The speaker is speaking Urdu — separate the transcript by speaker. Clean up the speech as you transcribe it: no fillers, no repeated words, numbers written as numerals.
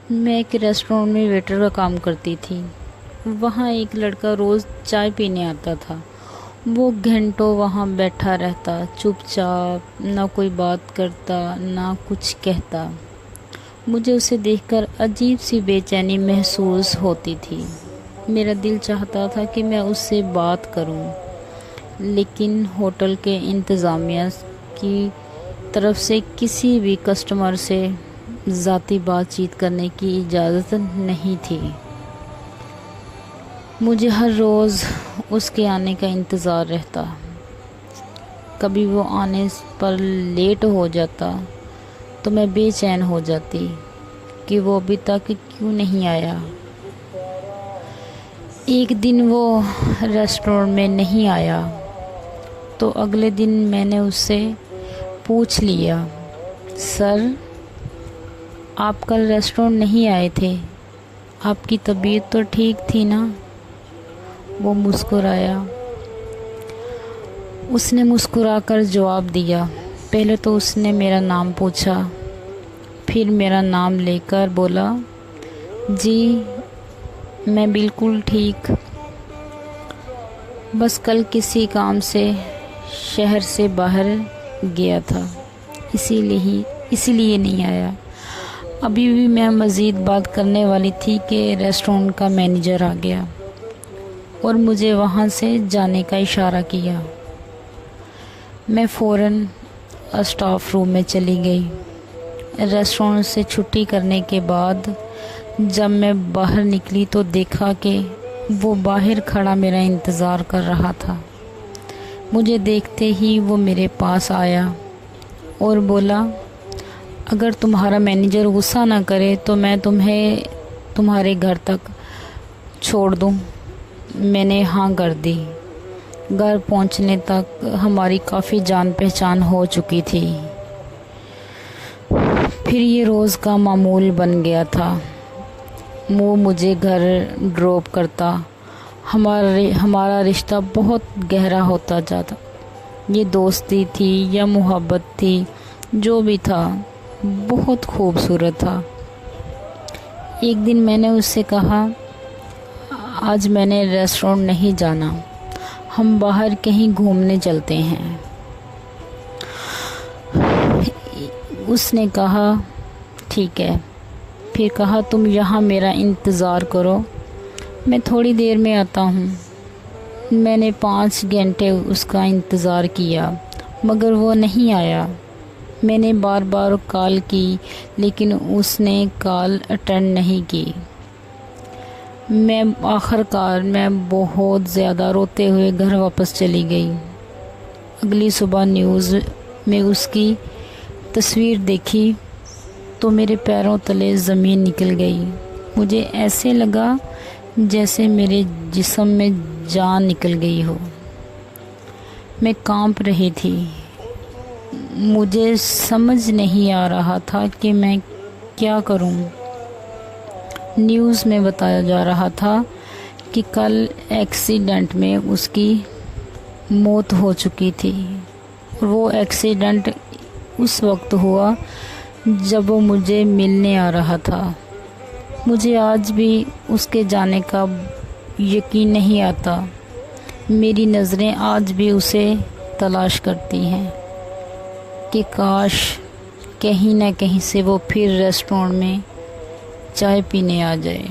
Speaker 1: میں ایک ریسٹورینٹ میں ویٹر کا کام کرتی تھی۔ وہاں ایک لڑکا روز چائے پینے آتا تھا۔ وہ گھنٹوں وہاں بیٹھا رہتا، چپ چاپ، نہ کوئی بات کرتا نہ کچھ کہتا۔ مجھے اسے دیکھ کر عجیب سی بے چینی محسوس ہوتی تھی۔ میرا دل چاہتا تھا کہ میں اس سے بات کروں، لیکن ہوٹل کے انتظامیہ کی طرف سے کسی بھی کسٹمر سے ذاتی بات چیت کرنے کی اجازت نہیں تھی۔ مجھے ہر روز اس کے آنے کا انتظار رہتا۔ کبھی وہ آنے پر لیٹ ہو جاتا تو میں بے چین ہو جاتی کہ وہ ابھی تک کیوں نہیں آیا۔ ایک دن وہ ریسٹورینٹ میں نہیں آیا تو اگلے دن میں نے اس سے پوچھ لیا، سر، آپ کل ریسٹورینٹ نہیں آئے تھے، آپ کی طبیعت تو ٹھیک تھی نا؟ وہ مسکرایا۔ اس نے مسکرا کر جواب دیا۔ پہلے تو اس نے میرا نام پوچھا، پھر میرا نام لے کر بولا، جی میں بالکل ٹھیک، بس کل کسی کام سے شہر سے باہر گیا تھا، اسی لیے نہیں آیا۔ ابھی بھی میں مزید بات کرنے والی تھی کہ ریسٹورینٹ کا مینیجر آ گیا اور مجھے وہاں سے جانے کا اشارہ کیا۔ میں فوراً اسٹاف روم میں چلی گئی۔ ریسٹورینٹ سے چھٹی کرنے کے بعد جب میں باہر نکلی تو دیکھا کہ وہ باہر کھڑا میرا انتظار کر رہا تھا۔ مجھے دیکھتے ہی وہ میرے پاس آیا اور بولا، اگر تمہارا مینیجر غصہ نہ کرے تو میں تمہیں تمہارے گھر تک چھوڑ دوں۔ میں نے ہاں کر دی۔ گھر پہنچنے تک ہماری کافی جان پہچان ہو چکی تھی۔ پھر یہ روز کا معمول بن گیا تھا۔ وہ مجھے گھر ڈراپ کرتا۔ ہمارا رشتہ بہت گہرا ہوتا جاتا۔ یہ دوستی تھی یا محبت تھی، جو بھی تھا بہت خوبصورت تھا۔ ایک دن میں نے اس سے کہا، آج میں نے ریسٹورینٹ نہیں جانا، ہم باہر کہیں گھومنے چلتے ہیں۔ اس نے کہا، ٹھیک ہے۔ پھر کہا، تم یہاں میرا انتظار کرو، میں تھوڑی دیر میں آتا ہوں۔ میں نے 5 گھنٹے اس کا انتظار کیا مگر وہ نہیں آیا۔ میں نے بار بار کال کی لیکن اس نے کال اٹینڈ نہیں کی۔ میں آخر کار میں بہت زیادہ روتے ہوئے گھر واپس چلی گئی۔ اگلی صبح نیوز میں اس کی تصویر دیکھی تو میرے پیروں تلے زمین نکل گئی۔ مجھے ایسے لگا جیسے میرے جسم میں جان نکل گئی ہو۔ میں کانپ رہی تھی۔ مجھے سمجھ نہیں آ رہا تھا کہ میں کیا کروں۔ نیوز میں بتایا جا رہا تھا کہ کل ایکسیڈنٹ میں اس کی موت ہو چکی تھی۔ وہ ایکسیڈنٹ اس وقت ہوا جب وہ مجھے ملنے آ رہا تھا۔ مجھے آج بھی اس کے جانے کا یقین نہیں آتا۔ میری نظریں آج بھی اسے تلاش کرتی ہیں کہ کاش کہیں نہ کہیں سے وہ پھر ریسٹورینٹ میں چائے پینے آ جائے۔